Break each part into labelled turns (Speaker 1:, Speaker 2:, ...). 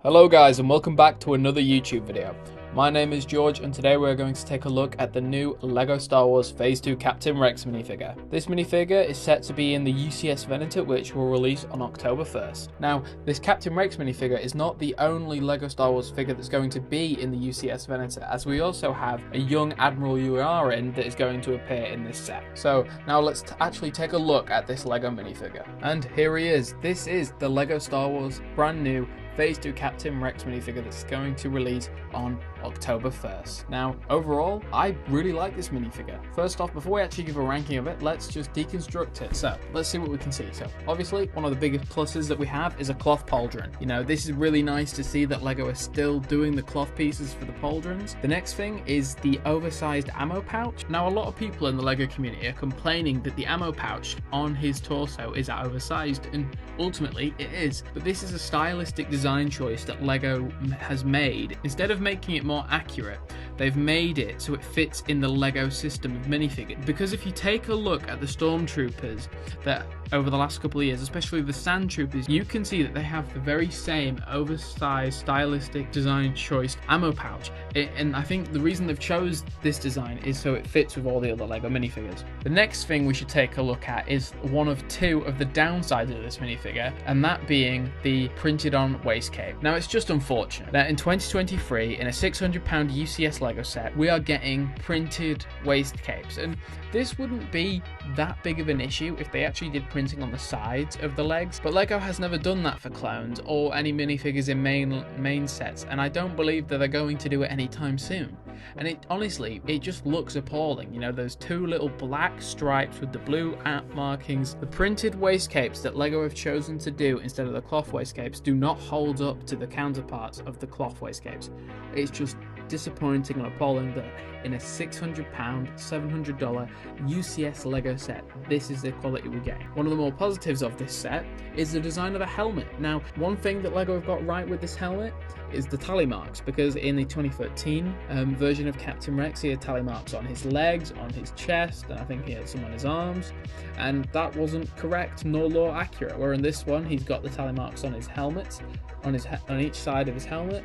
Speaker 1: Hello guys, and welcome back to another YouTube video. My name is George, and today we're going to take a look at the new LEGO Star Wars Phase 2 Captain Rex minifigure. This minifigure is set to be in the UCS Venator, which will release on October 1st. Now, this Captain Rex minifigure is not the only LEGO Star Wars figure that's going to be in the UCS Venator, as we also have a young Admiral Yularen that is going to appear in this set. So now let's actually take a look at this LEGO minifigure. And here he is. This is the LEGO Star Wars brand new Phase 2 Captain Rex minifigure that's going to release on October 1st. Now, overall, I really like this minifigure. First off, before we actually give a ranking of it, let's just deconstruct it. So, let's see what we can see. So, obviously, one of the biggest pluses that we have is a cloth pauldron. You know, this is really nice to see that LEGO is still doing the cloth pieces for the pauldrons. The next thing is the oversized ammo pouch. Now, a lot of people in the LEGO community are complaining that the ammo pouch on his torso is oversized, and ultimately, it is. But this is a stylistic design choice that LEGO has made. Instead of making it more accurate, they've made it so it fits in the LEGO system of minifigures. Because if you take a look at the stormtroopers that over the last couple of years, especially the sand troopers, you can see that they have the very same oversized stylistic design choice ammo pouch. And I think the reason they've chose this design is so it fits with all the other LEGO minifigures. The next thing we should take a look at is one of two of the downsides of this minifigure, and that being the printed on waist cape. Now, it's just unfortunate that in 2023, in a £600 UCS LEGO set, we are getting printed waist capes, and this wouldn't be that big of an issue if they actually did printing on the sides of the legs, but LEGO has never done that for clones or any minifigures in main sets, and I don't believe that they're going to do it anytime soon. And it honestly, it just looks appalling. You know, those two little black stripes with the blue markings. The printed waist capes that LEGO have chosen to do instead of the cloth waist capes do not hold up to the counterparts of the cloth waist capes. It's just disappointing and appalling that in a £600, $700 UCS LEGO set, this is the quality we get. One of the more positives of this set is the design of the helmet. Now, one thing that LEGO have got right with this helmet is the tally marks, because in the 2013 version of Captain Rex, he had tally marks on his legs, on his chest, and I think he had some on his arms, and that wasn't correct nor law accurate. Where in this one, he's got the tally marks on his helmet, on each side of his helmet,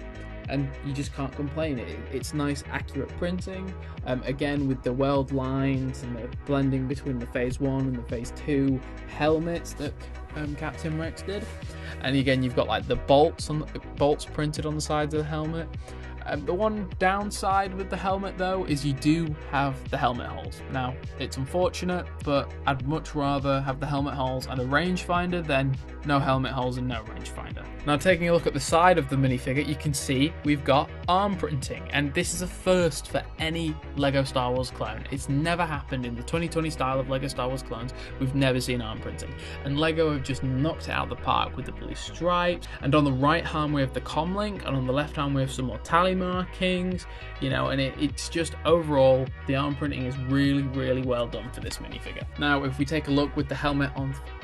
Speaker 1: and you just can't complain. It's nice, accurate printing. Again, with the weld lines and the blending between the Phase 1 and the Phase 2 helmets that Captain Rex did. And again, you've got like the bolts printed on the sides of the helmet. The one downside with the helmet, though, is you do have the helmet holes. Now, it's unfortunate, but I'd much rather have the helmet holes and a rangefinder than no helmet holes and no rangefinder. Now, taking a look at the side of the minifigure, you can see we've got arm printing, and this is a first for any LEGO Star Wars clone. It's never happened in the 2020 style of LEGO Star Wars clones. We've never seen arm printing, and LEGO have just knocked it out of the park with the blue stripes. And on the right arm we have the comlink, and on the left arm we have some more tally markings, you know, and it's just overall the arm printing is really well done for this minifigure. Now, if we take a look with the helmet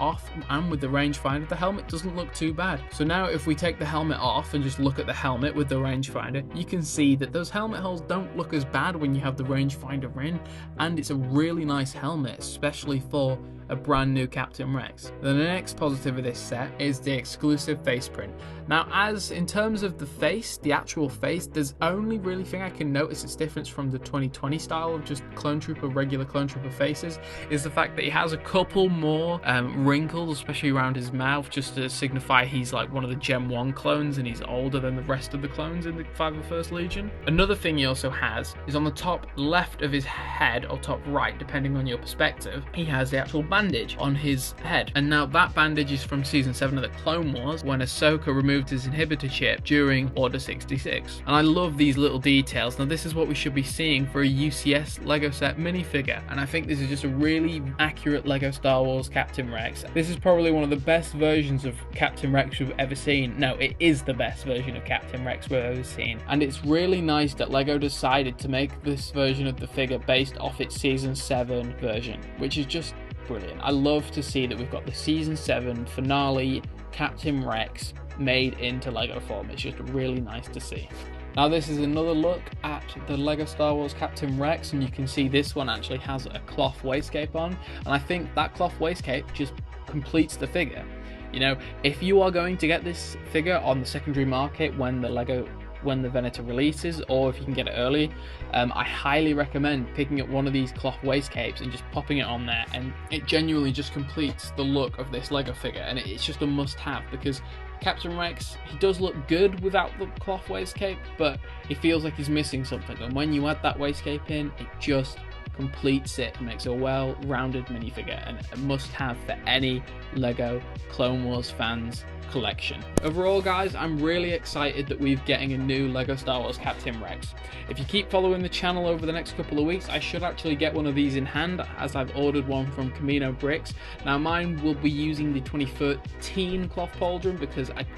Speaker 1: off and with the rangefinder, the helmet doesn't look too bad. So now if we take the helmet off and just look at the helmet with the rangefinder, you can see that those helmet holes don't look as bad when you have the rangefinder in, and it's a really nice helmet, especially for a brand new Captain Rex. Then the next positive of this set is the exclusive face print. Now, as in terms of the face, the actual face, there's only really thing I can notice its difference from the 2020 style of just regular clone trooper faces, is the fact that he has a couple more wrinkles, especially around his mouth, just to signify he's like one of the Gen 1 clones and he's older than the rest of the clones in the 501st Legion. Another thing he also has is on the top left of his head, or top right, depending on your perspective, he has the actual bandage on his head. And now that bandage is from Season 7 of the Clone Wars, when Ahsoka removed his inhibitor chip during Order 66. And I love these little details. Now, this is what we should be seeing for a UCS LEGO set minifigure, and I think this is just a really accurate LEGO Star Wars Captain Rex. This is probably one of the best versions of Captain Rex we've ever seen. No, it is the best version of Captain Rex we've ever seen, and it's really nice that LEGO decided to make this version of the figure based off its Season 7 version, which is just brilliant. I love to see that we've got the Season 7 finale Captain Rex made into LEGO form. It's just really nice to see. Now, this is another look at the LEGO Star Wars Captain Rex, and you can see this one actually has a cloth waist cape on, and I think that cloth waist cape just completes the figure. You know, if you are going to get this figure on the secondary market when the Venator releases, or if you can get it early, I highly recommend picking up one of these cloth waist capes and just popping it on there, and it genuinely just completes the look of this Lego figure, and it's just a must-have because Captain Rex, he does look good without the cloth waist cape, but he feels like he's missing something, and when you add that waist cape in, it just completes it and makes a well-rounded minifigure, and a must-have for any Lego Clone Wars fans collection. Overall, guys, I'm really excited that we're getting a new Lego Star Wars Captain Rex. If you keep following the channel over the next couple of weeks, I should actually get one of these in hand, as I've ordered one from Camino Bricks. Now mine will be using the 2013 cloth pauldron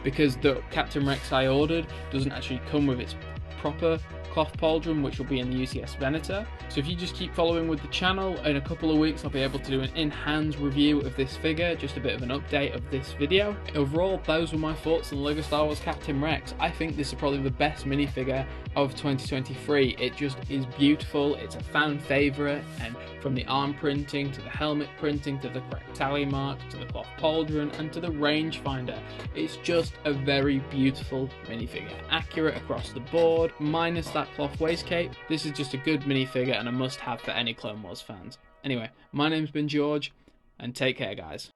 Speaker 1: because the Captain Rex I ordered doesn't actually come with its proper cloth pauldron, which will be in the UCS Venator. So if you just keep following with the channel, in a couple of weeks I'll be able to do an in-hand review of this figure, just a bit of an update of this video. Overall, those were my thoughts on LEGO Star Wars Captain Rex. I think this is probably the best minifigure of 2023. It just is beautiful, it's a fan favourite, and from the arm printing, to the helmet printing, to the correct tally mark, to the cloth pauldron, and to the rangefinder, it's just a very beautiful minifigure. Accurate across the board, minus that cloth waist cape. This is just a good minifigure and a must-have for any Clone Wars fans. Anyway, my name's been George, and take care, guys.